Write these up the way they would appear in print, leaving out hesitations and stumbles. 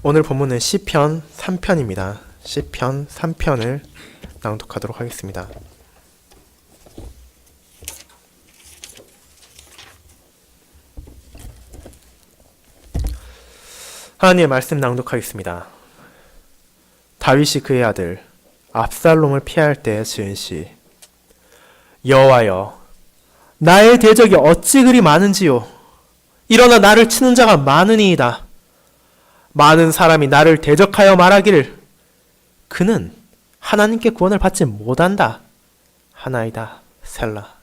오늘 본문은 시편 3편입니다. 시편 3편을 낭독하도록 하겠습니다. 하나님의 말씀 낭독하겠습니다. 다윗이 그의 아들 압살롬을 피할 때 지은 시. 여호와여, 나의 대적이 어찌 그리 많은지요. 일어나 나를 치는 자가 많으니이다. 많은 사람이 나를 대적하여 말하기를 그는 하나님께 구원을 받지 못한다 하나이다. 셀라.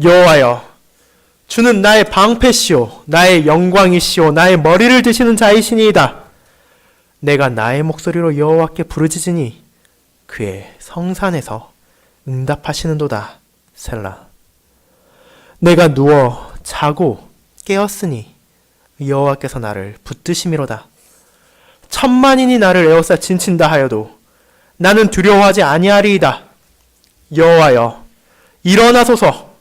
여호와여, 주는 나의 방패시오 나의 영광이시오 나의 머리를 드시는 자이시니이다. 내가 나의 목소리로 여호와께 부르짖으니 그의 성산에서 응답하시는도다. 셀라. 내가 누워 자고 깨었으니 여호와께서 나를 붙드심이로다. 천만인이 나를 에워싸 진친다 하여도 나는 두려워하지 아니하리이다. 여호와여, 일어나소서.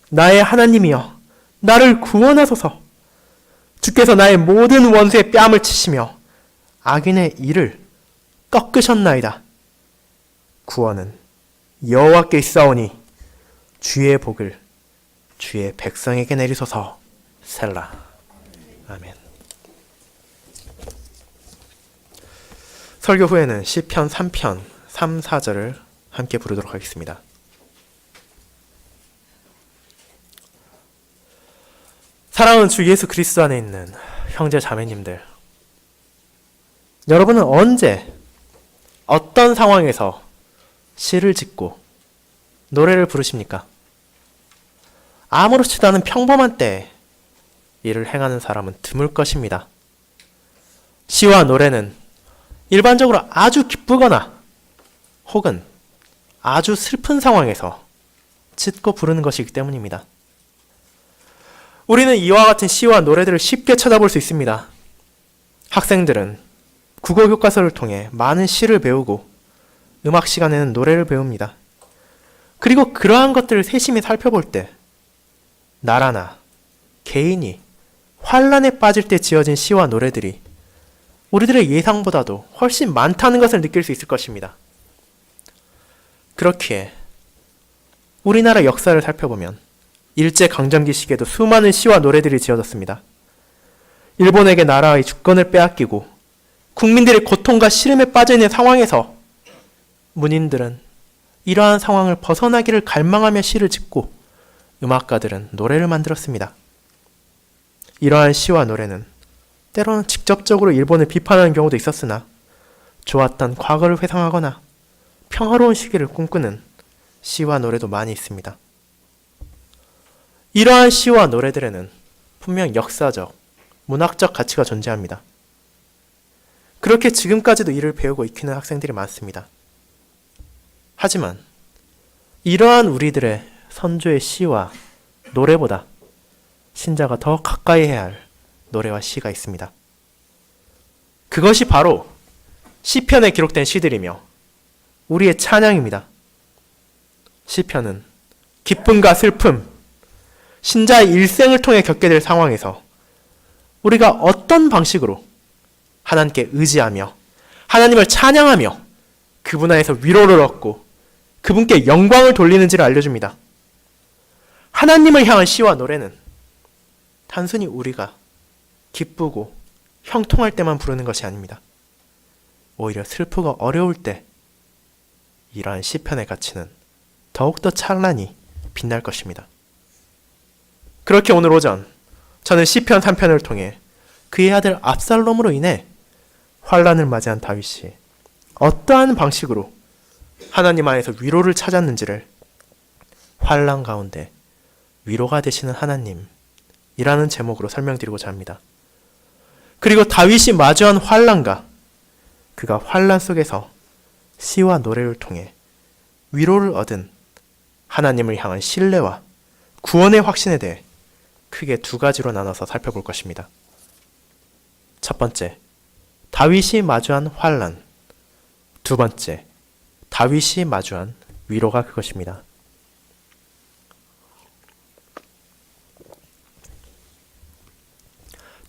나의 하나님이여, 나를 구원하소서. 주께서 나의 모든 원수의 뺨을 치시며 악인의 이를 꺾으셨나이다. 구원은 여호와께 있사오니 주의 복을 주의 백성에게 내리소서. 셀라. 아멘. 설교 후에는 시편 3편 3, 4절을 함께 부르도록 하겠습니다. 사랑하는 주 예수 그리스도 안에 있는 형제 자매님들, 여러분은 언제 어떤 상황에서 시를 짓고 노래를 부르십니까? 아무렇지도 않은 평범한 때에 이를 행하는 사람은 드물 것입니다. 시와 노래는 일반적으로 아주 기쁘거나 혹은 아주 슬픈 상황에서 짓고 부르는 것이기 때문입니다. 우리는 이와 같은 시와 노래들을 쉽게 찾아볼 수 있습니다. 학생들은 국어 교과서를 통해 많은 시를 배우고 음악 시간에는 노래를 배웁니다. 그리고 그러한 것들을 세심히 살펴볼 때 나라나 개인이 환란에 빠질 때 지어진 시와 노래들이 우리들의 예상보다도 훨씬 많다는 것을 느낄 수 있을 것입니다. 그렇기에 우리나라 역사를 살펴보면 일제강점기 시기에도 수많은 시와 노래들이 지어졌습니다. 일본에게 나라의 주권을 빼앗기고 국민들의 고통과 시름에 빠져있는 상황에서 문인들은 이러한 상황을 벗어나기를 갈망하며 시를 짓고 음악가들은 노래를 만들었습니다. 이러한 시와 노래는 때로는 직접적으로 일본을 비판하는 경우도 있었으나 좋았던 과거를 회상하거나 평화로운 시기를 꿈꾸는 시와 노래도 많이 있습니다. 이러한 시와 노래들에는 분명 역사적, 문학적 가치가 존재합니다. 그렇게 지금까지도 이를 배우고 익히는 학생들이 많습니다. 하지만 이러한 우리들의 선조의 시와 노래보다 신자가 더 가까이 해야 할 노래와 시가 있습니다. 그것이 바로 시편에 기록된 시들이며 우리의 찬양입니다. 시편은 기쁨과 슬픔, 신자의 일생을 통해 겪게 될 상황에서 우리가 어떤 방식으로 하나님께 의지하며 하나님을 찬양하며 그분 안에서 위로를 얻고 그분께 영광을 돌리는지를 알려줍니다. 하나님을 향한 시와 노래는 단순히 우리가 기쁘고 형통할 때만 부르는 것이 아닙니다. 오히려 슬프고 어려울 때 이러한 시편의 가치는 더욱더 찬란히 빛날 것입니다. 그렇게 오늘 오전 저는 시편 3편을 통해 그의 아들 압살롬으로 인해 환란을 맞이한 다윗이 어떠한 방식으로 하나님 안에서 위로를 찾았는지를 환란 가운데 위로가 되시는 하나님이라는 제목으로 설명드리고자 합니다. 그리고 다윗이 마주한 환란과 그가 환란 속에서 시와 노래를 통해 위로를 얻은 하나님을 향한 신뢰와 구원의 확신에 대해 크게 두 가지로 나눠서 살펴볼 것입니다. 첫 번째, 다윗이 마주한 환란. 두 번째, 다윗이 마주한 위로가 그것입니다.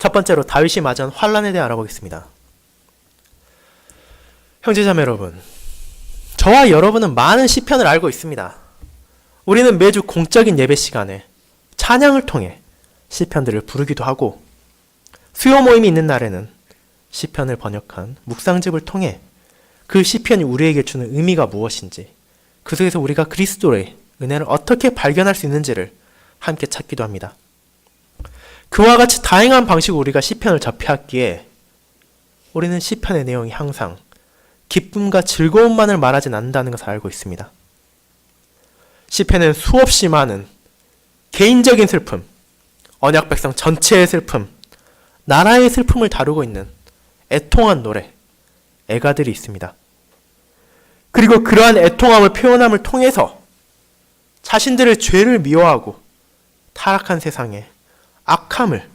첫 번째로 다윗이 맞은 환란에 대해 알아보겠습니다. 형제자매 여러분, 저와 여러분은 많은 시편을 알고 있습니다. 우리는 매주 공적인 예배 시간에 찬양을 통해 시편들을 부르기도 하고, 수요 모임이 있는 날에는 시편을 번역한 묵상집을 통해 그 시편이 우리에게 주는 의미가 무엇인지, 그 속에서 우리가 그리스도의 은혜를 어떻게 발견할 수 있는지를 함께 찾기도 합니다. 그와 같이 다양한 방식으로 우리가 시편을 접해왔기에 우리는 시편의 내용이 항상 기쁨과 즐거움만을 말하진 않는다는 것을 알고 있습니다. 시편에는 수없이 많은 개인적인 슬픔, 언약 백성 전체의 슬픔, 나라의 슬픔을 다루고 있는 애통한 노래, 애가들이 있습니다. 그리고 그러한 애통함을 표현함을 통해서 자신들의 죄를 미워하고 타락한 세상에 악함을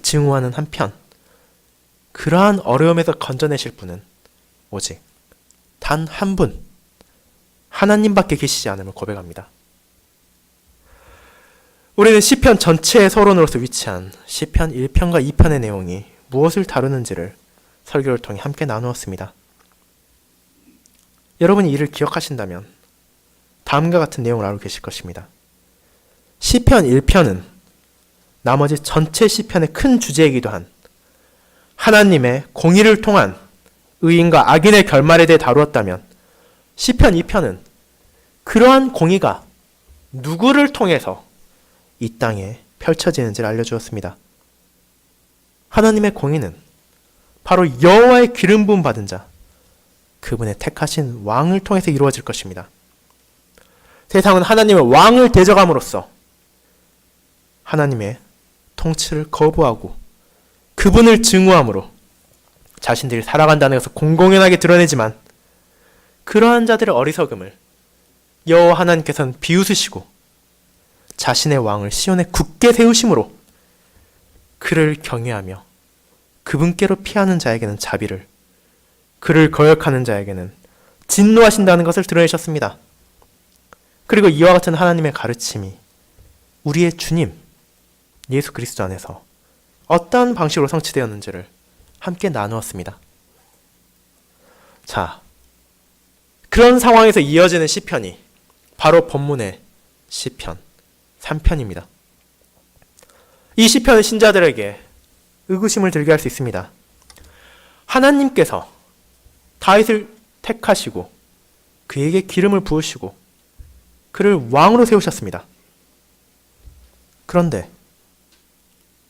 증오하는 한편, 그러한 어려움에서 건져내실 분은 오직 단 한 분, 하나님밖에 계시지 않음을 고백합니다. 우리는 시편 전체의 서론으로서 위치한 시편 1편과 2편의 내용이 무엇을 다루는지를 설교를 통해 함께 나누었습니다. 여러분이 이를 기억하신다면 다음과 같은 내용을 알고 계실 것입니다. 시편 1편은 나머지 전체 시편의 큰 주제이기도 한 하나님의 공의를 통한 의인과 악인의 결말에 대해 다루었다면, 시편 2편은 그러한 공의가 누구를 통해서 이 땅에 펼쳐지는지를 알려주었습니다. 하나님의 공의는 바로 여호와의 기름 부음 받은 자, 그분의 택하신 왕을 통해서 이루어질 것입니다. 세상은 하나님의 왕을 대적함으로써 하나님의 통치를 거부하고 그분을 증오함으로 자신들이 살아간다는 것을 공공연하게 드러내지만, 그러한 자들의 어리석음을 여호와 하나님께서는 비웃으시고 자신의 왕을 시온에 굳게 세우심으로 그를 경외하며 그분께로 피하는 자에게는 자비를, 그를 거역하는 자에게는 진노하신다는 것을 드러내셨습니다. 그리고 이와 같은 하나님의 가르침이 우리의 주님 예수 그리스도 안에서 어떠한 방식으로 성취되었는지를 함께 나누었습니다. 자, 그런 상황에서 이어지는 시편이 바로 본문의 시편 3편입니다. 이 시편은 신자들에게 의구심을 들게 할 수 있습니다. 하나님께서 다윗을 택하시고 그에게 기름을 부으시고 그를 왕으로 세우셨습니다. 그런데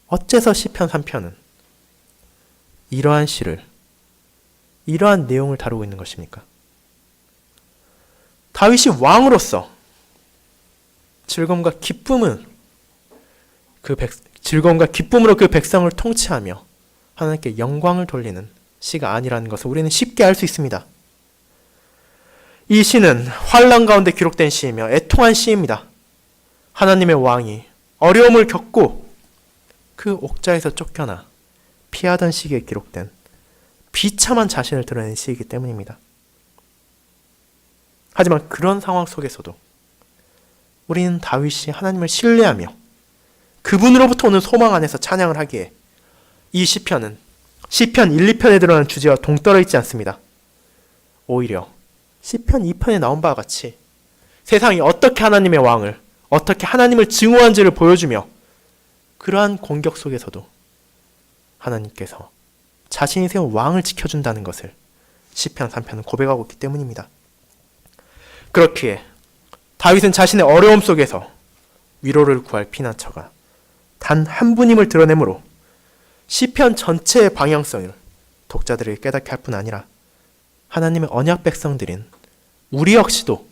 어째서 시편 3편은 이러한 시를, 이러한 내용을 다루고 있는 것입니까? 다윗이 왕으로서 즐거움과 기쁨으로 그 백성을 통치하며 하나님께 영광을 돌리는 시가 아니라는 것을 우리는 쉽게 알 수 있습니다. 이 시는 환난 가운데 기록된 시이며 애통한 시입니다. 하나님의 왕이 어려움을 겪고 그 옥자에서 쫓겨나 피하던 시기에 기록된 비참한 자신을 드러낸 시이기 때문입니다. 하지만 그런 상황 속에서도 우리는 다윗이 하나님을 신뢰하며 그분으로부터 오는 소망 안에서 찬양을 하기에 이 시편은 시편 1, 2편에 드러난 주제와 동떨어 있지 않습니다. 오히려 시편 2편에 나온 바와 같이 세상이 어떻게 하나님의 왕을, 어떻게 하나님을 증오한지를 보여주며 그러한 공격 속에서도 하나님께서 자신이 세운 왕을 지켜준다는 것을 시편 3편은 고백하고 있기 때문입니다. 그렇기에 다윗은 자신의 어려움 속에서 위로를 구할 피난처가 단 한 분임을 드러내므로 시편 전체의 방향성을 독자들에게 깨닫게 할 뿐 아니라 하나님의 언약 백성들인 우리 역시도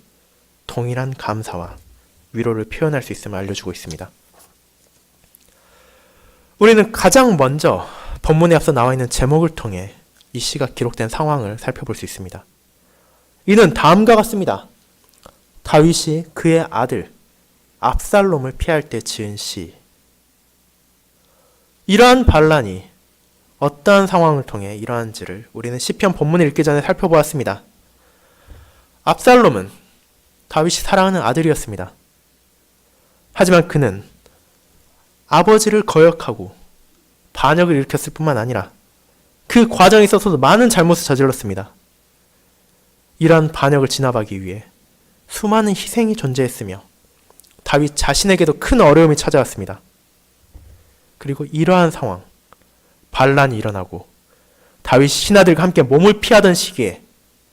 동일한 감사와 위로를 표현할 수 있음을 알려주고 있습니다. 우리는 가장 먼저 본문에 앞서 나와 있는 제목을 통해 이 시가 기록된 상황을 살펴볼 수 있습니다. 이는 다음과 같습니다. 다윗이 그의 아들 압살롬을 피할 때 지은 시. 이러한 반란이 어떠한 상황을 통해 이러한지를 우리는 시편 본문을 읽기 전에 살펴보았습니다. 압살롬은 다윗이 사랑하는 아들이었습니다. 하지만 그는 아버지를 거역하고 반역을 일으켰을 뿐만 아니라 그 과정에 있어서도 많은 잘못을 저질렀습니다. 이러한 반역을 진압하기 위해 수많은 희생이 존재했으며 다윗 자신에게도 큰 어려움이 찾아왔습니다. 그리고 이러한 상황, 반란이 일어나고 다윗 신하들과 함께 몸을 피하던 시기에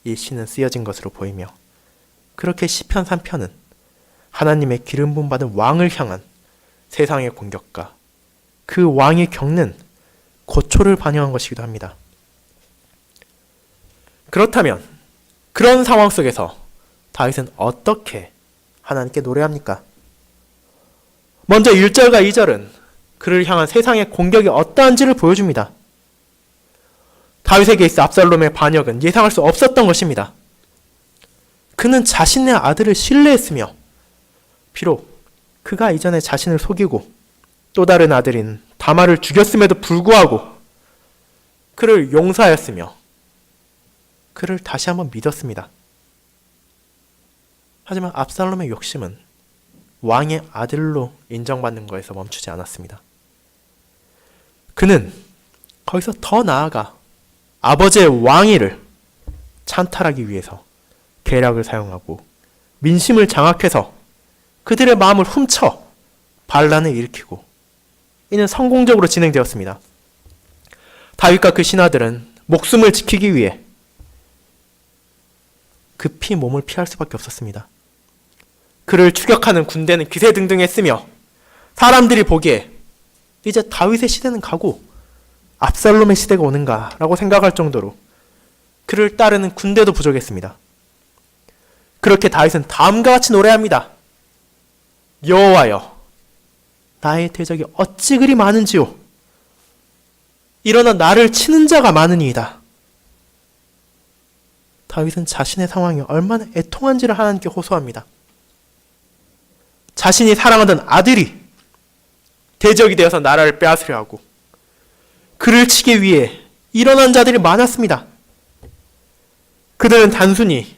이 시는 쓰여진 것으로 보이며, 그렇게 시편 3편은 하나님의 기름 부음 받은 왕을 향한 세상의 공격과 그 왕이 겪는 고초를 반영한 것이기도 합니다. 그렇다면 그런 상황 속에서 다윗은 어떻게 하나님께 노래합니까? 먼저 1절과 2절은 그를 향한 세상의 공격이 어떠한지를 보여줍니다. 다윗에게 있어 압살롬의 반역은 예상할 수 없었던 것입니다. 그는 자신의 아들을 신뢰했으며, 비록 그가 이전에 자신을 속이고 또 다른 아들인 다말을 죽였음에도 불구하고 그를 용서하였으며 그를 다시 한번 믿었습니다. 하지만 압살롬의 욕심은 왕의 아들로 인정받는 것에서 멈추지 않았습니다. 그는 거기서 더 나아가 아버지의 왕위를 찬탈하기 위해서 계략을 사용하고 민심을 장악해서 그들의 마음을 훔쳐 반란을 일으키고, 이는 성공적으로 진행되었습니다. 다윗과 그 신하들은 목숨을 지키기 위해 급히 몸을 피할 수밖에 없었습니다. 그를 추격하는 군대는 기세등등했으며 사람들이 보기에 이제 다윗의 시대는 가고 압살롬의 시대가 오는가라고 생각할 정도로 그를 따르는 군대도 부족했습니다. 그렇게 다윗은 다음과 같이 노래합니다. 여호와여, 나의 대적이 어찌 그리 많은지요. 일어나 나를 치는 자가 많으니이다. 다윗은 자신의 상황이 얼마나 애통한지를 하나님께 호소합니다. 자신이 사랑하던 아들이 대적이 되어서 나라를 빼앗으려 하고 그를 치기 위해 일어난 자들이 많았습니다. 그들은 단순히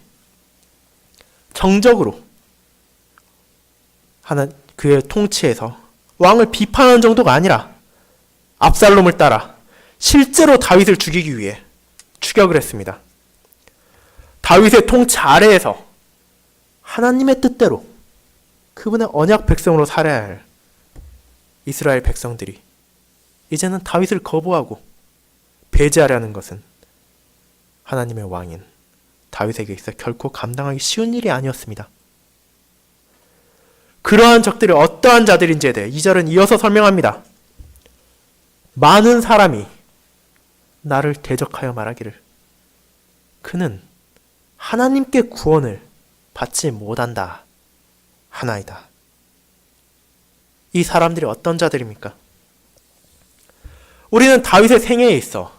정적으로 그의 통치에서 왕을 비판하는 정도가 아니라 압살롬을 따라 실제로 다윗을 죽이기 위해 추격을 했습니다. 다윗의 통치 아래에서 하나님의 뜻대로 그분의 언약 백성으로 살아야 할 이스라엘 백성들이 이제는 다윗을 거부하고 배제하려는 것은 하나님의 왕인 다윗에게 있어 결코 감당하기 쉬운 일이 아니었습니다. 그러한 적들이 어떠한 자들인지에 대해 2절은 이어서 설명합니다. 많은 사람이 나를 대적하여 말하기를 그는 하나님께 구원을 받지 못한다 하나이다. 이 사람들이 어떤 자들입니까? 우리는 다윗의 생애에 있어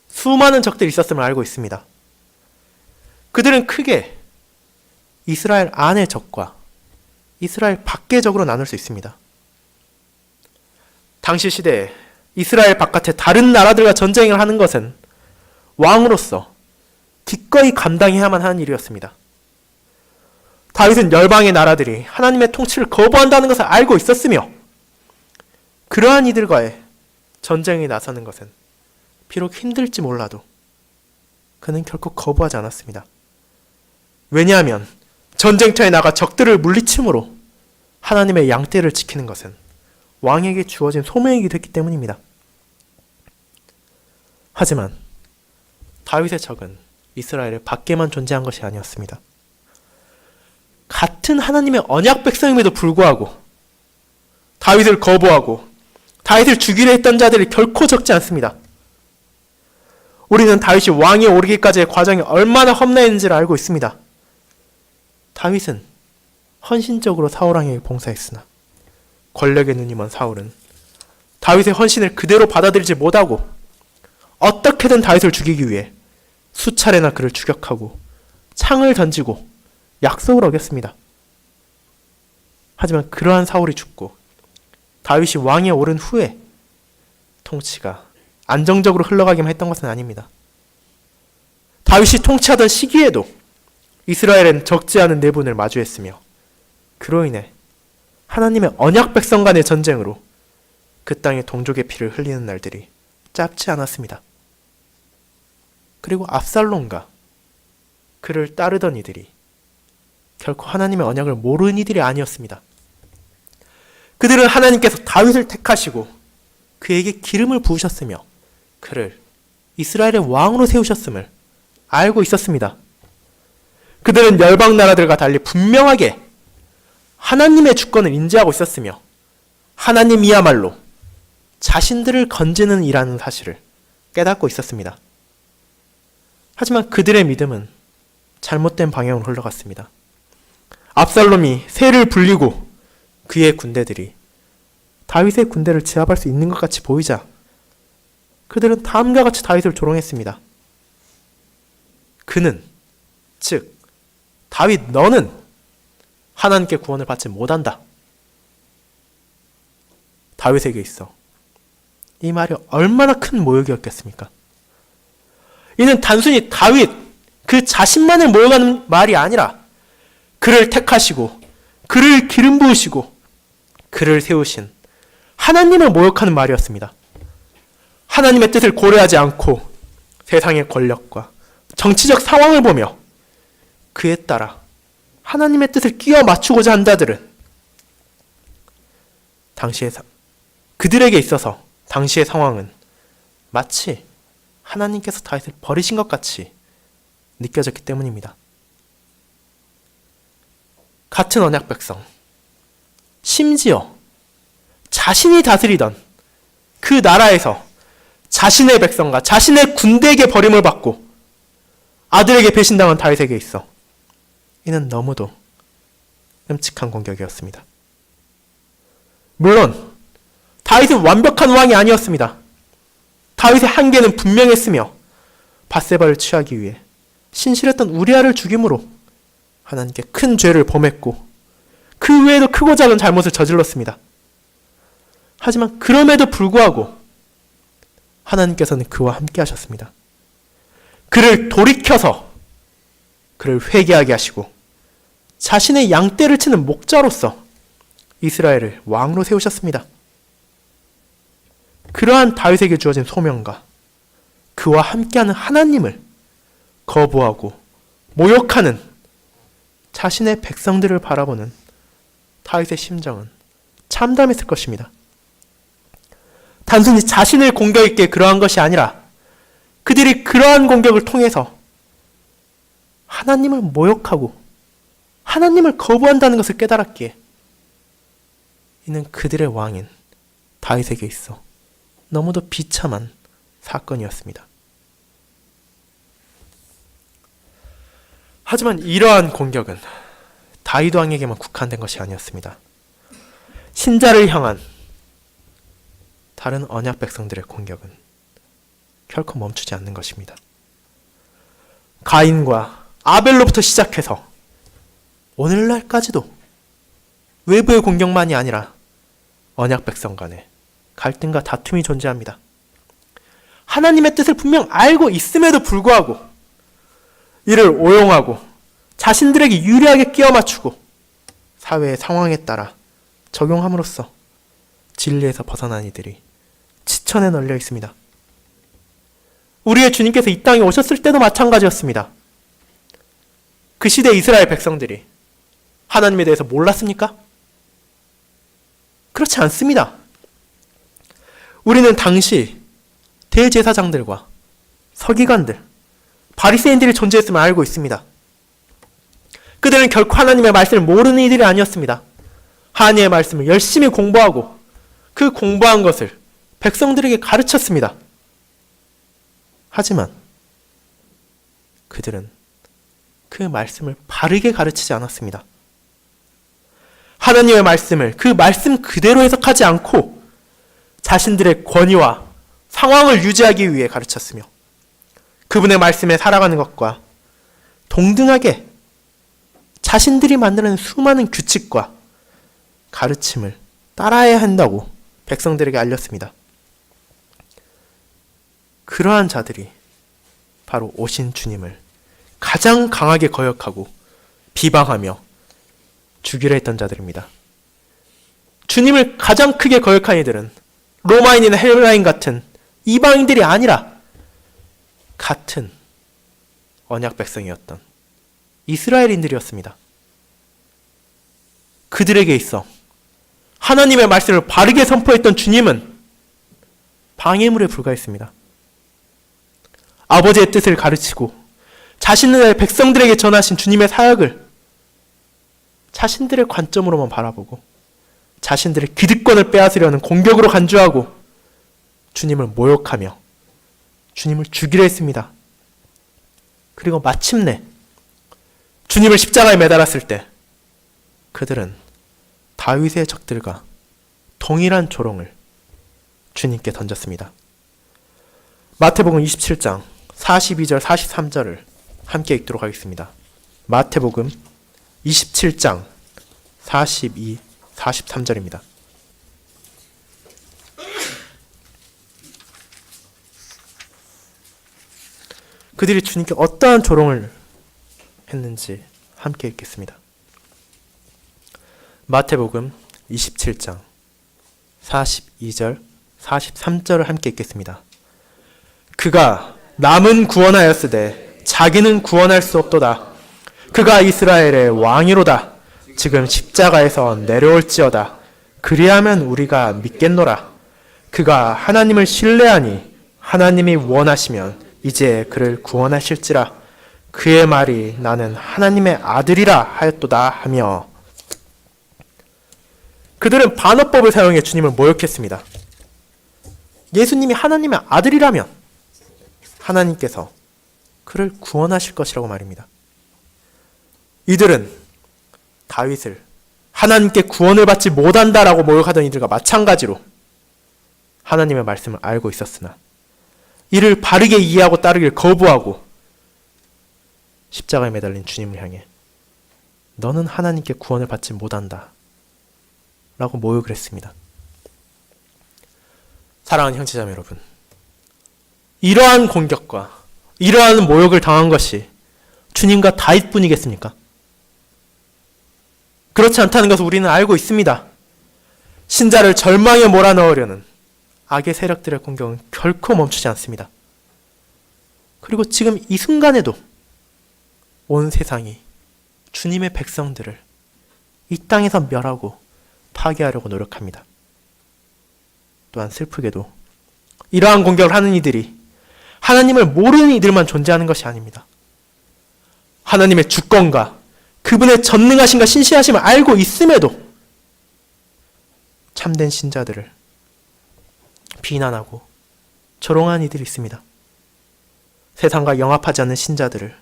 수많은 적들이 있었음을 알고 있습니다. 그들은 크게 이스라엘 안의 적과 이스라엘 밖의 적으로 나눌 수 있습니다. 당시 시대에 이스라엘 바깥의 다른 나라들과 전쟁을 하는 것은 왕으로서 기꺼이 감당해야만 하는 일이었습니다. 다윗은 열방의 나라들이 하나님의 통치를 거부한다는 것을 알고 있었으며 그러한 이들과의 전쟁에 나서는 것은 비록 힘들지 몰라도 그는 결코 거부하지 않았습니다. 왜냐하면 전쟁터에 나가 적들을 물리침으로 하나님의 양떼를 지키는 것은 왕에게 주어진 소명이기도 했기 때문입니다. 하지만 다윗의 적은 이스라엘 밖에만 존재한 것이 아니었습니다. 같은 하나님의 언약 백성임에도 불구하고 다윗을 거부하고 다윗을 죽이려 했던 자들이 결코 적지 않습니다. 우리는 다윗이 왕에 오르기까지의 과정이 얼마나 험난했는지를 알고 있습니다. 다윗은 헌신적으로 사울왕에게 봉사했으나 권력의 눈이 먼 사울은 다윗의 헌신을 그대로 받아들이지 못하고 어떻게든 다윗을 죽이기 위해 수차례나 그를 추격하고 창을 던지고 약속을 어겼습니다. 하지만 그러한 사울이 죽고 다윗이 왕에 오른 후에 통치가 안정적으로 흘러가기만 했던 것은 아닙니다. 다윗이 통치하던 시기에도 이스라엘은 적지 않은 내분을 마주했으며 그로 인해 하나님의 언약 백성 간의 전쟁으로 그 땅의 동족의 피를 흘리는 날들이 짧지 않았습니다. 그리고 압살롬과 그를 따르던 이들이 결코 하나님의 언약을 모르는 이들이 아니었습니다. 그들은 하나님께서 다윗을 택하시고 그에게 기름을 부으셨으며 그를 이스라엘의 왕으로 세우셨음을 알고 있었습니다. 그들은 열방 나라들과 달리 분명하게 하나님의 주권을 인지하고 있었으며 하나님이야말로 자신들을 건지는 이라는 사실을 깨닫고 있었습니다. 하지만 그들의 믿음은 잘못된 방향으로 흘러갔습니다. 압살롬이 새를 불리고 그의 군대들이 다윗의 군대를 제압할 수 있는 것 같이 보이자 그들은 다음과 같이 다윗을 조롱했습니다. 그는, 즉 다윗 너는 하나님께 구원을 받지 못한다. 다윗에게 있어 이 말이 얼마나 큰 모욕이었겠습니까? 이는 단순히 다윗 그 자신만을 모욕하는 말이 아니라 그를 택하시고 그를 기름 부으시고 그를 세우신 하나님을 모욕하는 말이었습니다. 하나님의 뜻을 고려하지 않고 세상의 권력과 정치적 상황을 보며 그에 따라 하나님의 뜻을 끼워 맞추고자 한 자들은 그들에게 있어서 당시의 상황은 마치 하나님께서 다윗을 버리신 것 같이 느껴졌기 때문입니다. 같은 언약 백성, 심지어 자신이 다스리던 그 나라에서 자신의 백성과 자신의 군대에게 버림을 받고 아들에게 배신당한 다윗에게 있어 이는 너무도 끔찍한 공격이었습니다. 물론 다윗은 완벽한 왕이 아니었습니다. 다윗의 한계는 분명했으며 밧세바를 취하기 위해 신실했던 우리아를 죽임으로 하나님께 큰 죄를 범했고 그 외에도 크고 작은 잘못을 저질렀습니다. 하지만 그럼에도 불구하고 하나님께서는 그와 함께 하셨습니다. 그를 돌이켜서 그를 회개하게 하시고 자신의 양떼를 치는 목자로서 이스라엘을 왕으로 세우셨습니다. 그러한 다윗에게 주어진 소명과 그와 함께하는 하나님을 거부하고 모욕하는 자신의 백성들을 바라보는 다윗의 심정은 참담했을 것입니다. 단순히 자신을 공격했기에 그러한 것이 아니라 그들이 그러한 공격을 통해서 하나님을 모욕하고 하나님을 거부한다는 것을 깨달았기에 이는 그들의 왕인 다윗에게 있어 너무도 비참한 사건이었습니다. 하지만 이러한 공격은 다윗 왕에게만 국한된 것이 아니었습니다. 신자를 향한 다른 언약 백성들의 공격은 결코 멈추지 않는 것입니다. 가인과 아벨로부터 시작해서 오늘날까지도 외부의 공격만이 아니라 언약 백성 간에 갈등과 다툼이 존재합니다. 하나님의 뜻을 분명 알고 있음에도 불구하고 이를 오용하고 자신들에게 유리하게 끼워 맞추고 사회의 상황에 따라 적용함으로써 진리에서 벗어난 이들이 지천에 널려 있습니다. 우리의 주님께서 이 땅에 오셨을 때도 마찬가지였습니다. 그 시대 이스라엘 백성들이 하나님에 대해서 몰랐습니까? 그렇지 않습니다. 우리는 당시 대제사장들과 서기관들, 바리새인들이 존재했음을 알고 있습니다. 그들은 결코 하나님의 말씀을 모르는 이들이 아니었습니다. 하나님의 말씀을 열심히 공부하고 그 공부한 것을 백성들에게 가르쳤습니다. 하지만 그들은 그 말씀을 바르게 가르치지 않았습니다. 하나님의 말씀을 그 말씀 그대로 해석하지 않고 자신들의 권위와 상황을 유지하기 위해 가르쳤으며 그분의 말씀에 살아가는 것과 동등하게 자신들이 만드는 수많은 규칙과 가르침을 따라야 한다고 백성들에게 알렸습니다. 그러한 자들이 바로 오신 주님을 가장 강하게 거역하고 비방하며 죽이려 했던 자들입니다. 주님을 가장 크게 거역한 이들은 로마인이나 헬라인 같은 이방인들이 아니라 같은 언약 백성이었던 이스라엘인들이었습니다. 그들에게 있어 하나님의 말씀을 바르게 선포했던 주님은 방해물에 불과했습니다. 아버지의 뜻을 가르치고 자신의 백성들에게 전하신 주님의 사역을 자신들의 관점으로만 바라보고 자신들의 기득권을 빼앗으려는 공격으로 간주하고 주님을 모욕하며 주님을 죽이려 했습니다. 그리고 마침내 주님을 십자가에 매달았을 때 그들은 다윗의 적들과 동일한 조롱을 주님께 던졌습니다. 마태복음 27장 42절 43절을 함께 읽도록 하겠습니다. 마태복음 27장 42, 43절입니다. 그들이 주님께 어떠한 조롱을 했는지 함께 읽겠습니다. 마태복음 27장 42절 43절을 함께 읽겠습니다. 그가 남은 구원하였으되 자기는 구원할 수 없도다. 그가 이스라엘의 왕이로다. 지금 십자가에서 내려올지어다. 그리하면 우리가 믿겠노라. 그가 하나님을 신뢰하니 하나님이 원하시면 이제 그를 구원하실지라. 그의 말이 나는 하나님의 아들이라 하였도다 하며 그들은 반어법을 사용해 주님을 모욕했습니다. 예수님이 하나님의 아들이라면 하나님께서 그를 구원하실 것이라고 말입니다. 이들은 다윗을 하나님께 구원을 받지 못한다라고 모욕하던 이들과 마찬가지로 하나님의 말씀을 알고 있었으나 이를 바르게 이해하고 따르기를 거부하고 십자가에 매달린 주님을 향해 너는 하나님께 구원을 받지 못한다 라고 모욕을 했습니다. 사랑하는 형제자매 여러분, 이러한 공격과 이러한 모욕을 당한 것이 주님과 다윗뿐이겠습니까? 그렇지 않다는 것을 우리는 알고 있습니다. 신자를 절망에 몰아넣으려는 악의 세력들의 공격은 결코 멈추지 않습니다. 그리고 지금 이 순간에도 온 세상이 주님의 백성들을 이 땅에서 멸하고 파괴하려고 노력합니다. 또한 슬프게도 이러한 공격을 하는 이들이 하나님을 모르는 이들만 존재하는 것이 아닙니다. 하나님의 주권과 그분의 전능하심과 신실하심을 알고 있음에도 참된 신자들을 비난하고 조롱하는 이들이 있습니다. 세상과 영합하지 않는 신자들을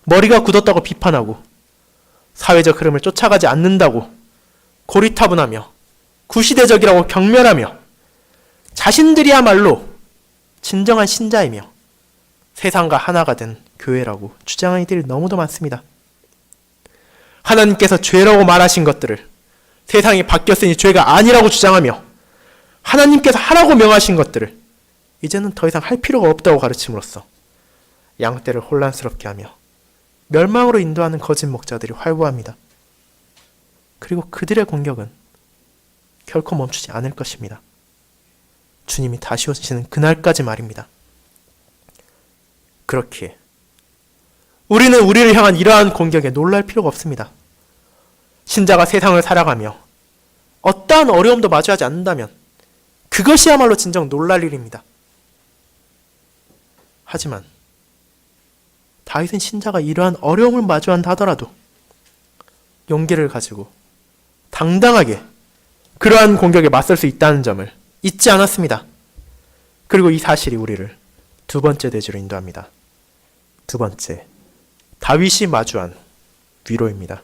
머리가 굳었다고 비판하고 사회적 흐름을 쫓아가지 않는다고 고리타분하며 구시대적이라고 경멸하며 자신들이야말로 진정한 신자이며 세상과 하나가 된 교회라고 주장하는 이들이 너무도 많습니다. 하나님께서 죄라고 말하신 것들을 세상이 바뀌었으니 죄가 아니라고 주장하며 하나님께서 하라고 명하신 것들을 이제는 더 이상 할 필요가 없다고 가르침으로써 양떼를 혼란스럽게 하며 멸망으로 인도하는 거짓 목자들이 활보합니다. 그리고 그들의 공격은 결코 멈추지 않을 것입니다. 주님이 다시 오시는 그날까지 말입니다. 그렇기에 우리는 우리를 향한 이러한 공격에 놀랄 필요가 없습니다. 신자가 세상을 살아가며 어떠한 어려움도 마주하지 않는다면 그것이야말로 진정 놀랄 일입니다. 하지만 다윗은 신자가 이러한 어려움을 마주한다 하더라도 용기를 가지고 당당하게 그러한 공격에 맞설 수 있다는 점을 잊지 않았습니다. 그리고 이 사실이 우리를 두 번째 대지로 인도합니다. 두 번째, 다윗이 마주한 위로입니다.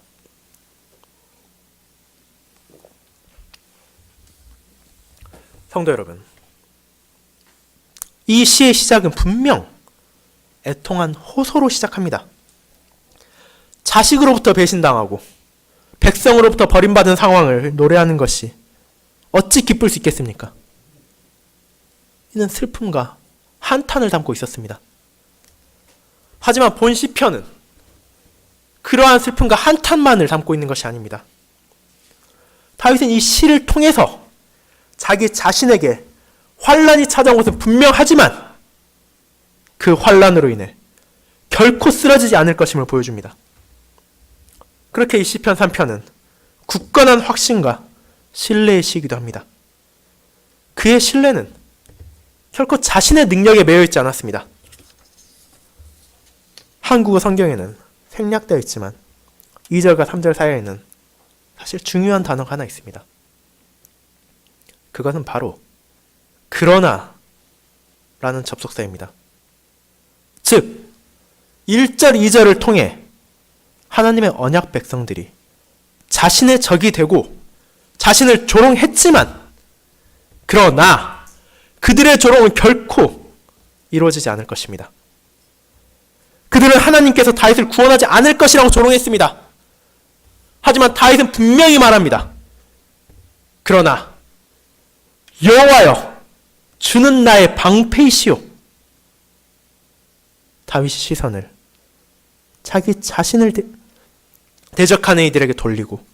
성도 여러분, 이 시의 시작은 분명 애통한 호소로 시작합니다. 자식으로부터 배신당하고 백성으로부터 버림받은 상황을 노래하는 것이 어찌 기쁠 수 있겠습니까? 이는 슬픔과 한탄을 담고 있었습니다. 하지만 본 시편은 그러한 슬픔과 한탄만을 담고 있는 것이 아닙니다. 다윗은 이 시를 통해서 자기 자신에게 환란이 찾아온 것은 분명하지만 그 환란으로 인해 결코 쓰러지지 않을 것임을 보여줍니다. 그렇게 이 시편 3편은 굳건한 확신과 신뢰의 시이기도 합니다. 그의 신뢰는 결코 자신의 능력에 매여 있지 않았습니다. 한국어 성경에는 생략되어 있지만 2절과 3절 사이에는 사실 중요한 단어가 하나 있습니다. 그것은 바로 그러나 라는 접속사입니다. 즉 1절, 2절을 통해 하나님의 언약 백성들이 자신의 적이 되고 자신을 조롱했지만 그러나 그들의 조롱은 결코 이루어지지 않을 것입니다. 그들은 하나님께서 다윗을 구원하지 않을 것이라고 조롱했습니다. 하지만 다윗은 분명히 말합니다. 그러나 여호와여 주는 나의 방패이시오. 다윗의 시선을 자기 자신을 대적하는 이들에게 돌리고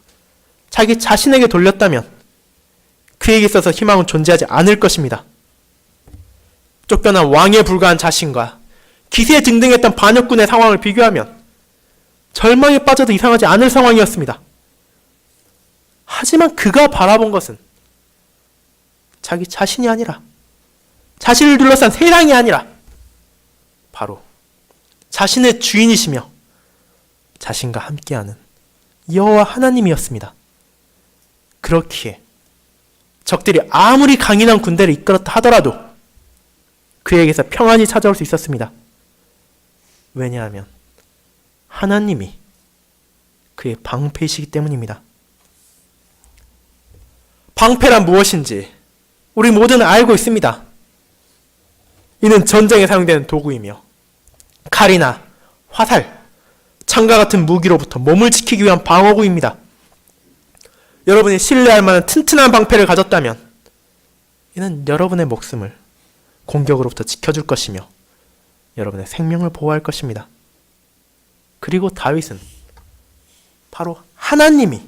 자기 자신에게 돌렸다면 그에게 있어서 희망은 존재하지 않을 것입니다. 쫓겨난 왕에 불과한 자신과 기세등등했던 반역군의 상황을 비교하면 절망에 빠져도 이상하지 않을 상황이었습니다. 하지만 그가 바라본 것은 자기 자신이 아니라 자신을 둘러싼 세상이 아니라 바로 자신의 주인이시며 자신과 함께하는 여호와 하나님이었습니다. 그렇기에 적들이 아무리 강인한 군대를 이끌었다 하더라도 그에게서 평안이 찾아올 수 있었습니다. 왜냐하면 하나님이 그의 방패이시기 때문입니다. 방패란 무엇인지 우리 모두는 알고 있습니다. 이는 전쟁에 사용되는 도구이며 칼이나 화살, 창과 같은 무기로부터 몸을 지키기 위한 방어구입니다. 여러분이 신뢰할 만한 튼튼한 방패를 가졌다면 이는 여러분의 목숨을 공격으로부터 지켜줄 것이며 여러분의 생명을 보호할 것입니다. 그리고 다윗은 바로 하나님이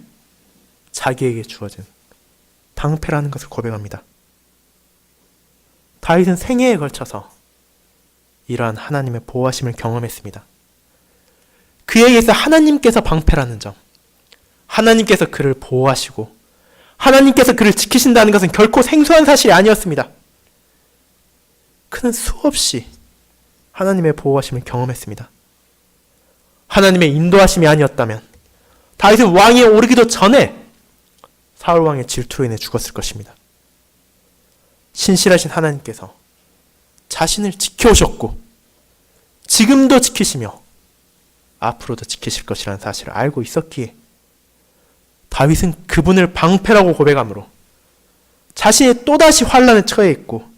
자기에게 주어진 방패라는 것을 고백합니다. 다윗은 생애에 걸쳐서 이러한 하나님의 보호하심을 경험했습니다. 그에게서 하나님께서 방패라는 점, 하나님께서 그를 보호하시고 하나님께서 그를 지키신다는 것은 결코 생소한 사실이 아니었습니다. 그는 수없이 하나님의 보호하심을 경험했습니다. 하나님의 인도하심이 아니었다면 다윗은 왕위에 오르기도 전에 사울 왕의 질투로 인해 죽었을 것입니다. 신실하신 하나님께서 자신을 지켜오셨고 지금도 지키시며 앞으로도 지키실 것이라는 사실을 알고 있었기에 다윗은 그분을 방패라고 고백함으로 자신이 또다시 환난에 처해 있고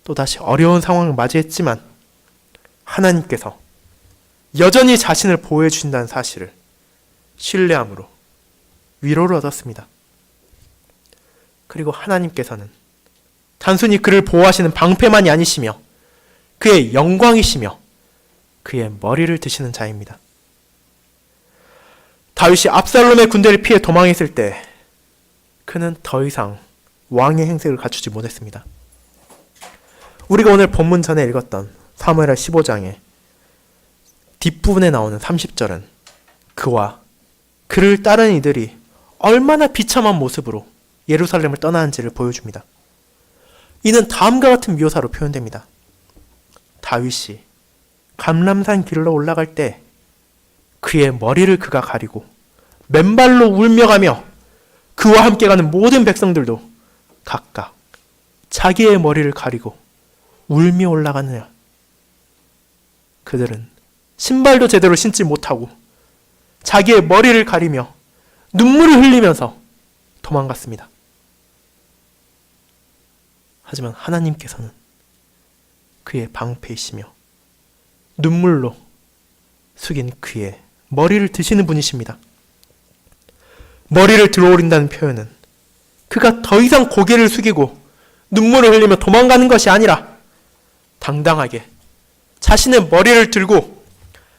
또다시 어려운 상황을 맞이했지만 하나님께서 여전히 자신을 보호해 주신다는 사실을 신뢰함으로 위로를 얻었습니다. 그리고 하나님께서는 단순히 그를 보호하시는 방패만이 아니시며 그의 영광이시며 그의 머리를 드시는 자입니다. 다윗이 압살롬의 군대를 피해 도망했을 때 그는 더 이상 왕의 행색을 갖추지 못했습니다. 우리가 오늘 본문 전에 읽었던 사무엘하 15장의 뒷부분에 나오는 30절은 그와 그를 따르는 이들이 얼마나 비참한 모습으로 예루살렘을 떠나는지를 보여줍니다. 이는 다음과 같은 묘사로 표현됩니다. 다윗이 감람산 길로 올라갈 때 그의 머리를 그가 가리고 맨발로 울며 가며 그와 함께 가는 모든 백성들도 각각 자기의 머리를 가리고 울며 올라가느냐. 그들은 신발도 제대로 신지 못하고 자기의 머리를 가리며 눈물을 흘리면서 도망갔습니다. 하지만 하나님께서는 그의 방패이시며 눈물로 숙인 그의 머리를 드시는 분이십니다. 머리를 들어올린다는 표현은 그가 더 이상 고개를 숙이고 눈물을 흘리며 도망가는 것이 아니라 당당하게 자신의 머리를 들고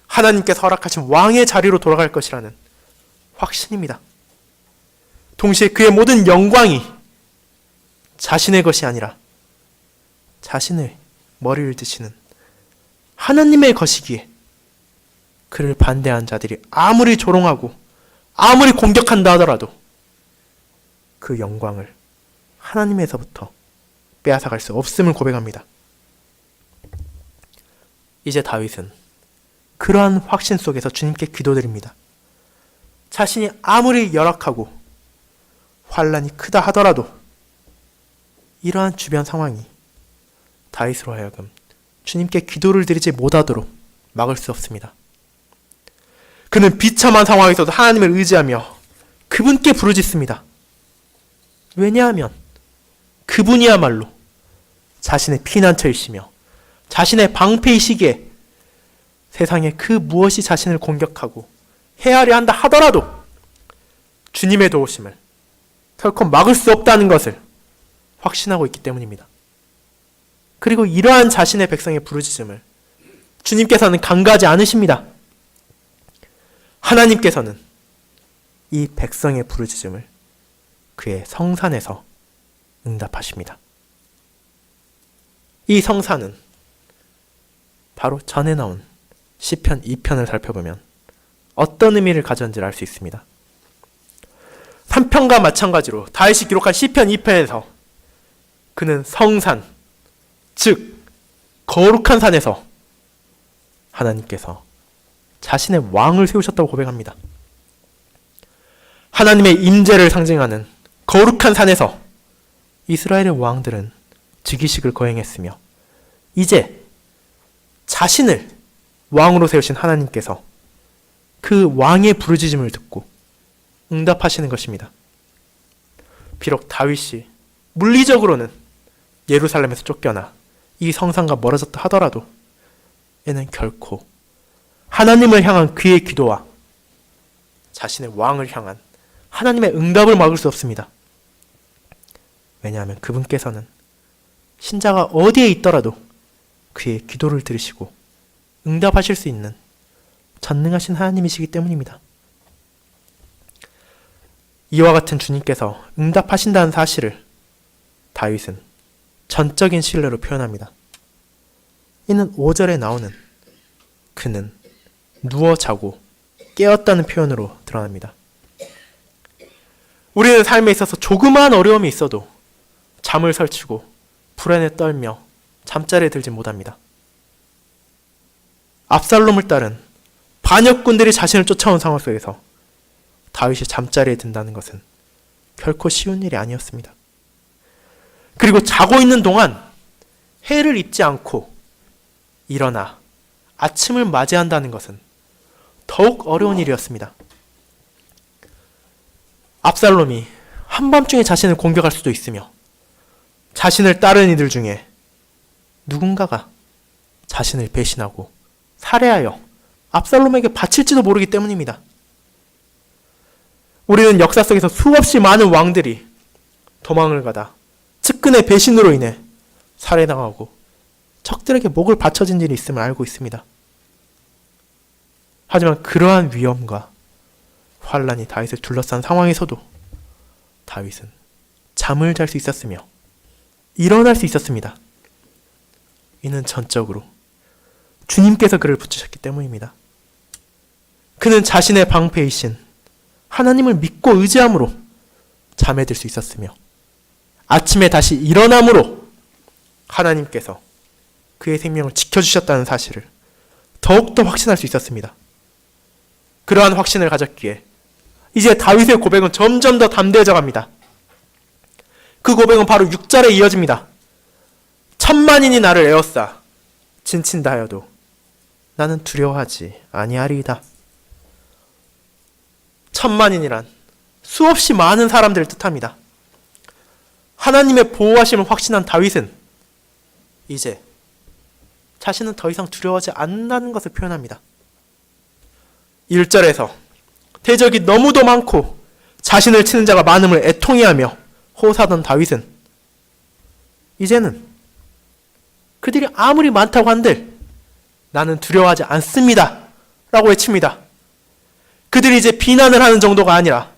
하나님께서 허락하신 왕의 자리로 돌아갈 것이라는 확신입니다. 동시에 그의 모든 영광이 자신의 것이 아니라 자신의 머리를 드시는 하나님의 것이기에 그를 반대한 자들이 아무리 조롱하고 아무리 공격한다 하더라도 그 영광을 하나님에서부터 빼앗아갈 수 없음을 고백합니다. 이제 다윗은 그러한 확신 속에서 주님께 기도드립니다. 자신이 아무리 열악하고 환란이 크다 하더라도 이러한 주변 상황이 다윗으로 하여금 주님께 기도를 드리지 못하도록 막을 수 없습니다. 그는 비참한 상황에서도 하나님을 의지하며 그분께 부르짖습니다. 왜냐하면 그분이야말로 자신의 피난처이시며 자신의 방패이시기에 세상에 그 무엇이 자신을 공격하고 해하려 한다 하더라도 주님의 도우심을 결코 막을 수 없다는 것을 확신하고 있기 때문입니다. 그리고 이러한 자신의 백성의 부르짖음을 주님께서는 간과하지 않으십니다. 하나님께서는 이 백성의 부르짖음을 그의 성산에서 응답하십니다. 이 성산은 바로 전에 나온 시편 2편을 살펴보면 어떤 의미를 가졌는지를 알 수 있습니다. 3편과 마찬가지로 다윗이 기록한 시편 2편에서 그는 성산, 즉 거룩한 산에서 하나님께서 자신의 왕을 세우셨다고 고백합니다. 하나님의 임재를 상징하는 거룩한 산에서 이스라엘의 왕들은 즉위식을 거행했으며 이제 자신을 왕으로 세우신 하나님께서 그 왕의 부르짖음을 듣고 응답하시는 것입니다. 비록 다윗이 물리적으로는 예루살렘에서 쫓겨나 이 성산과 멀어졌다 하더라도 이는 결코 하나님을 향한 그의 기도와 자신의 왕을 향한 하나님의 응답을 막을 수 없습니다. 왜냐하면 그분께서는 신자가 어디에 있더라도 그의 기도를 들으시고 응답하실 수 있는 전능하신 하나님이시기 때문입니다. 이와 같은 주님께서 응답하신다는 사실을 다윗은 전적인 신뢰로 표현합니다. 이는 5절에 나오는 그는 누워 자고 깨었다는 표현으로 드러납니다. 우리는 삶에 있어서 조그마한 어려움이 있어도 잠을 설치고 불안에 떨며 잠자리에 들지 못합니다. 압살롬을 따른 반역군들이 자신을 쫓아온 상황 속에서 다윗이 잠자리에 든다는 것은 결코 쉬운 일이 아니었습니다. 그리고 자고 있는 동안 해를 입지 않고 일어나 아침을 맞이한다는 것은 더욱 어려운 일이었습니다. 압살롬이 한밤중에 자신을 공격할 수도 있으며 자신을 따르는 이들 중에 누군가가 자신을 배신하고 살해하여 압살롬에게 바칠지도 모르기 때문입니다. 우리는 역사 속에서 수없이 많은 왕들이 도망을 가다 측근의 배신으로 인해 살해당하고 적들에게 목을 바쳐진 일이 있음을 알고 있습니다. 하지만 그러한 위험과 환란이 다윗을 둘러싼 상황에서도 다윗은 잠을 잘 수 있었으며 일어날 수 있었습니다. 이는 전적으로 주님께서 그를 붙이셨기 때문입니다. 그는 자신의 방패이신 하나님을 믿고 의지함으로 잠에 들 수 있었으며 아침에 다시 일어남으로 하나님께서 그의 생명을 지켜주셨다는 사실을 더욱더 확신할 수 있었습니다. 그러한 확신을 가졌기에 이제 다윗의 고백은 점점 더 담대해져 갑니다. 그 고백은 바로 6절에 이어집니다. 천만인이 나를 에워싸 진친다 하여도 나는 두려워하지 아니하리이다. 천만인이란 수없이 많은 사람들을 뜻합니다. 하나님의 보호하심을 확신한 다윗은 이제 자신은 더 이상 두려워하지 않는다는 것을 표현합니다. 1절에서 대적이 너무도 많고 자신을 치는 자가 많음을 애통해하며 호소하던 다윗은 이제는 그들이 아무리 많다고 한들 나는 두려워하지 않습니다 라고 외칩니다. 그들이 이제 비난을 하는 정도가 아니라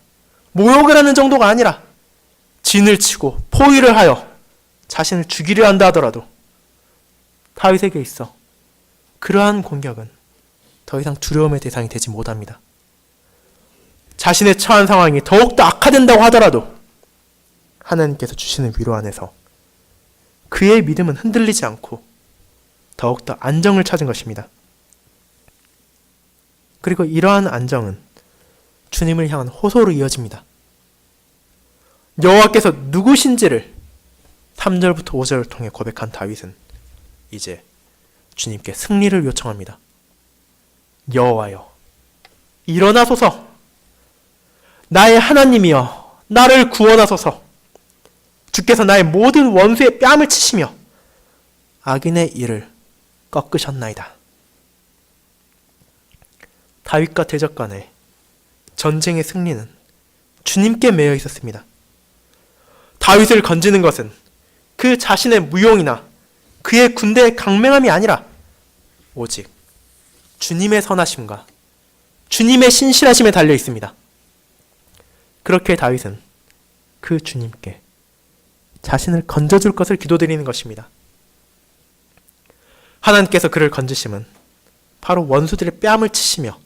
모욕을 하는 정도가 아니라 진을 치고 포위를 하여 자신을 죽이려 한다 하더라도 다윗에게 있어 그러한 공격은 더 이상 두려움의 대상이 되지 못합니다. 자신의 처한 상황이 더욱더 악화된다고 하더라도 하나님께서 주시는 위로 안에서 그의 믿음은 흔들리지 않고 더욱더 안정을 찾은 것입니다. 그리고 이러한 안정은 주님을 향한 호소로 이어집니다. 여호와께서 누구신지를 3절부터 5절을 통해 고백한 다윗은 이제 주님께 승리를 요청합니다. 여호와여, 일어나소서. 나의 하나님이여, 나를 구원하소서. 주께서 나의 모든 원수의 뺨을 치시며 악인의 일을 꺾으셨나이다. 다윗과 대적 간의 전쟁의 승리는 주님께 매여 있었습니다. 다윗을 건지는 것은 그 자신의 무용이나 그의 군대의 강맹함이 아니라 오직 주님의 선하심과 주님의 신실하심에 달려 있습니다. 그렇게 다윗은 그 주님께 자신을 건져줄 것을 기도드리는 것입니다. 하나님께서 그를 건지심은 바로 원수들의 뺨을 치시며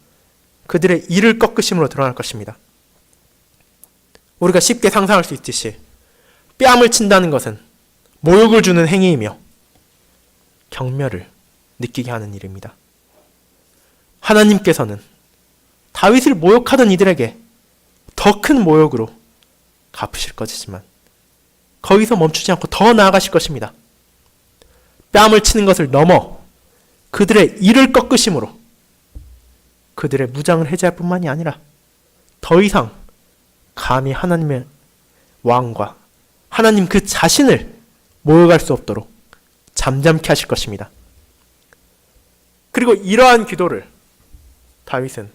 그들의 이를 꺾으심으로 드러날 것입니다. 우리가 쉽게 상상할 수 있듯이 뺨을 친다는 것은 모욕을 주는 행위이며 경멸을 느끼게 하는 일입니다. 하나님께서는 다윗을 모욕하던 이들에게 더 큰 모욕으로 갚으실 것이지만 거기서 멈추지 않고 더 나아가실 것입니다. 뺨을 치는 것을 넘어 그들의 이를 꺾으심으로 그들의 무장을 해제할 뿐만이 아니라 더 이상 감히 하나님의 왕과 하나님 그 자신을 모욕할 수 없도록 잠잠케 하실 것입니다. 그리고 이러한 기도를 다윗은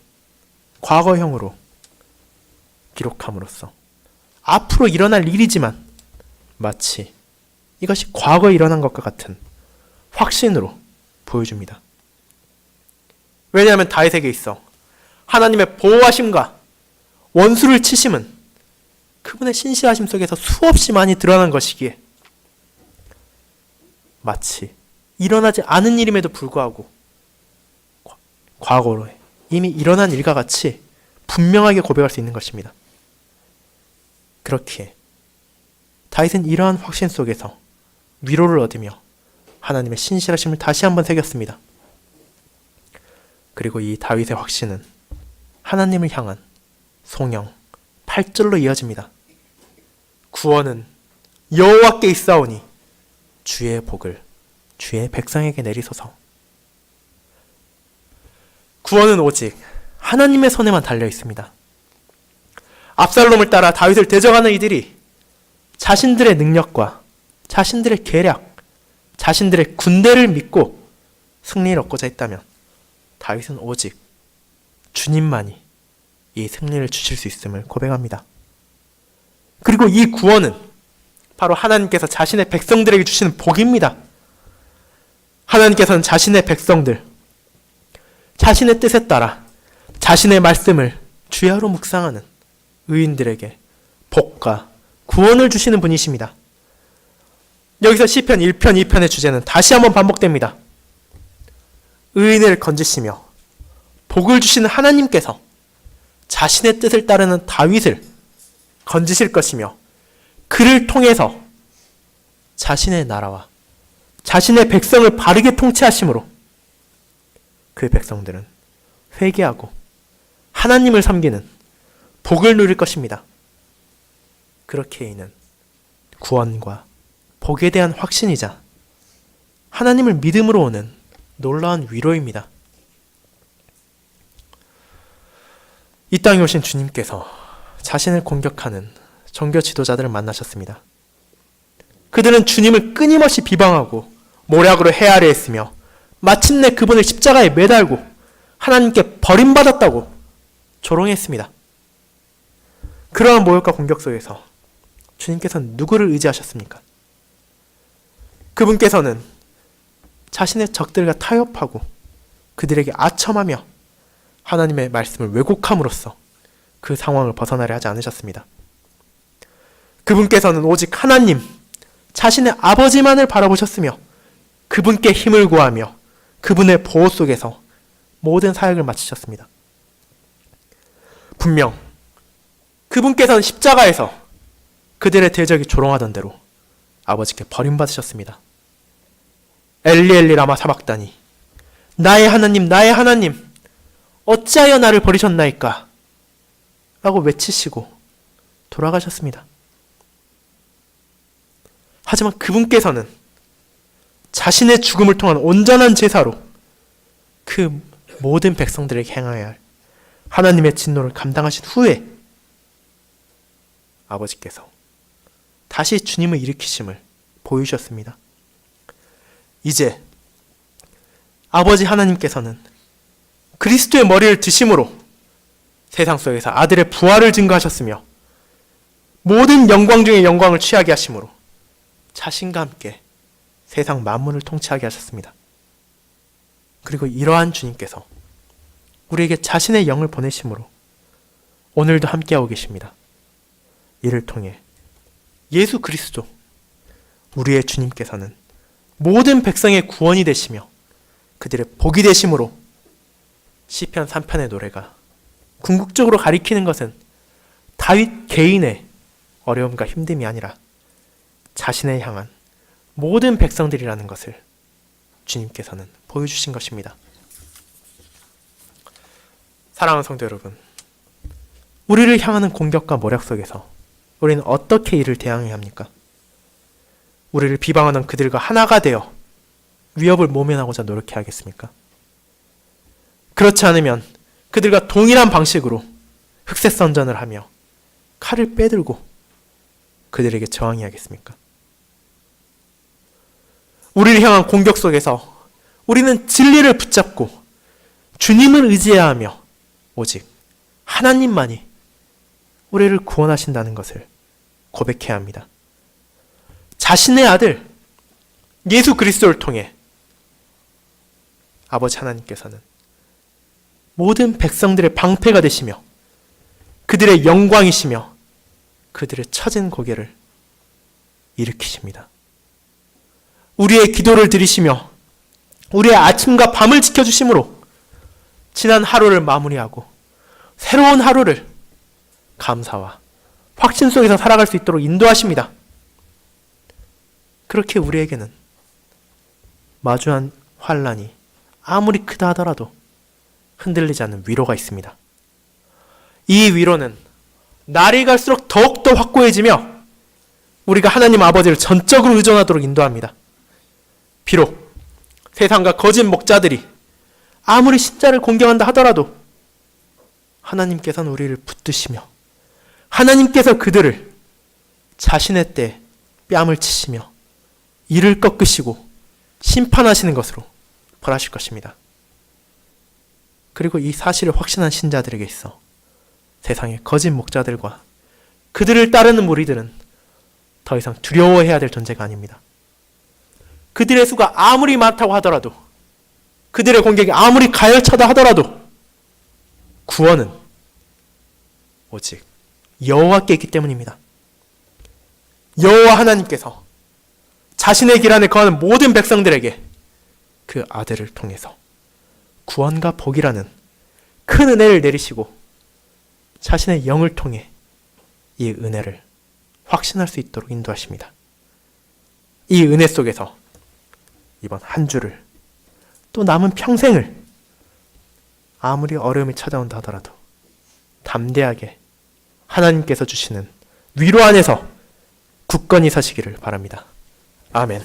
과거형으로 기록함으로써 앞으로 일어날 일이지만 마치 이것이 과거에 일어난 것과 같은 확신으로 보여줍니다. 왜냐하면 다윗에게 있어 하나님의 보호하심과 원수를 치심은 그분의 신실하심 속에서 수없이 많이 드러난 것이기에 마치 일어나지 않은 일임에도 불구하고 과거로 이미 일어난 일과 같이 분명하게 고백할 수 있는 것입니다. 그렇기에 다윗은 이러한 확신 속에서 위로를 얻으며 하나님의 신실하심을 다시 한번 새겼습니다. 그리고 이 다윗의 확신은 하나님을 향한 송영 8절로 이어집니다. 구원은 여호와께 있사오니 주의 복을 주의 백성에게 내리소서. 구원은 오직 하나님의 손에만 달려 있습니다. 압살롬을 따라 다윗을 대적하는 이들이 자신들의 능력과 자신들의 계략, 자신들의 군대를 믿고 승리를 얻고자 했다면 다윗은 오직 주님만이 이 승리를 주실 수 있음을 고백합니다. 그리고 이 구원은 바로 하나님께서 자신의 백성들에게 주시는 복입니다. 하나님께서는 자신의 백성들, 자신의 뜻에 따라 자신의 말씀을 주야로 묵상하는 의인들에게 복과 구원을 주시는 분이십니다. 여기서 시편 1편, 2편의 주제는 다시 한번 반복됩니다. 의인을 건지시며 복을 주시는 하나님께서 자신의 뜻을 따르는 다윗을 건지실 것이며 그를 통해서 자신의 나라와 자신의 백성을 바르게 통치하심으로 그 백성들은 회개하고 하나님을 섬기는 복을 누릴 것입니다. 그렇게 이는 구원과 복에 대한 확신이자 하나님을 믿음으로 오는 놀라운 위로입니다. 이 땅에 오신 주님께서 자신을 공격하는 종교 지도자들을 만나셨습니다. 그들은 주님을 끊임없이 비방하고 모략으로 헤아려 했으며 마침내 그분을 십자가에 매달고 하나님께 버림받았다고 조롱했습니다. 그러한 모욕과 공격 속에서 주님께서는 누구를 의지하셨습니까? 그분께서는 자신의 적들과 타협하고 그들에게 아첨하며 하나님의 말씀을 왜곡함으로써 그 상황을 벗어나려 하지 않으셨습니다. 그분께서는 오직 하나님, 자신의 아버지만을 바라보셨으며 그분께 힘을 구하며 그분의 보호 속에서 모든 사역을 마치셨습니다. 분명 그분께서는 십자가에서 그들의 대적이 조롱하던 대로 아버지께 버림받으셨습니다. 엘리 엘리 라마 사박다니, 나의 하나님 나의 하나님 어찌하여 나를 버리셨나이까 라고 외치시고 돌아가셨습니다. 하지만 그분께서는 자신의 죽음을 통한 온전한 제사로 그 모든 백성들에게 행하여야 할 하나님의 진노를 감당하신 후에 아버지께서 다시 주님을 일으키심을 보이셨습니다. 이제 아버지 하나님께서는 그리스도의 머리를 드심으로 세상 속에서 아들의 부활을 증거하셨으며 모든 영광 중에 영광을 취하게 하심으로 자신과 함께 세상 만물을 통치하게 하셨습니다. 그리고 이러한 주님께서 우리에게 자신의 영을 보내심으로 오늘도 함께하고 계십니다. 이를 통해 예수 그리스도 우리의 주님께서는 모든 백성의 구원이 되시며 그들의 복이 되심으로 시편 3편의 노래가 궁극적으로 가리키는 것은 다윗 개인의 어려움과 힘듦이 아니라 자신을 향한 모든 백성들이라는 것을 주님께서는 보여주신 것입니다. 사랑하는 성도 여러분, 우리를 향하는 공격과 모략 속에서 우리는 어떻게 이를 대항해야 합니까? 우리를 비방하는 그들과 하나가 되어 위협을 모면하고자 노력해야겠습니까? 그렇지 않으면 그들과 동일한 방식으로 흑색선전을 하며 칼을 빼들고 그들에게 저항해야겠습니까? 우리를 향한 공격 속에서 우리는 진리를 붙잡고 주님을 의지해야 하며 오직 하나님만이 우리를 구원하신다는 것을 고백해야 합니다. 자신의 아들 예수 그리스도를 통해 아버지 하나님께서는 모든 백성들의 방패가 되시며 그들의 영광이시며 그들의 처진 고개를 일으키십니다. 우리의 기도를 들으시며 우리의 아침과 밤을 지켜주심으로 지난 하루를 마무리하고 새로운 하루를 감사와 확신 속에서 살아갈 수 있도록 인도하십니다. 그렇게 우리에게는 마주한 환난이 아무리 크다 하더라도 흔들리지 않는 위로가 있습니다. 이 위로는 날이 갈수록 더욱더 확고해지며 우리가 하나님 아버지를 전적으로 의존하도록 인도합니다. 비록 세상과 거짓 목자들이 아무리 신자를 공경한다 하더라도 하나님께서는 우리를 붙드시며 하나님께서 그들을 자신의 때에 뺨을 치시며 이를 꺾으시고 심판하시는 것으로 벌하실 것입니다. 그리고 이 사실을 확신한 신자들에게 있어 세상의 거짓 목자들과 그들을 따르는 무리들은 더 이상 두려워해야 될 존재가 아닙니다. 그들의 수가 아무리 많다고 하더라도 그들의 공격이 아무리 가열차다 하더라도 구원은 오직 여호와께 있기 때문입니다. 여호와 하나님께서 자신의 길 안에 거하는 모든 백성들에게 그 아들을 통해서 구원과 복이라는 큰 은혜를 내리시고 자신의 영을 통해 이 은혜를 확신할 수 있도록 인도하십니다. 이 은혜 속에서 이번 한 주를 또 남은 평생을 아무리 어려움이 찾아온다 하더라도 담대하게 하나님께서 주시는 위로 안에서 굳건히 서시기를 바랍니다. 아멘.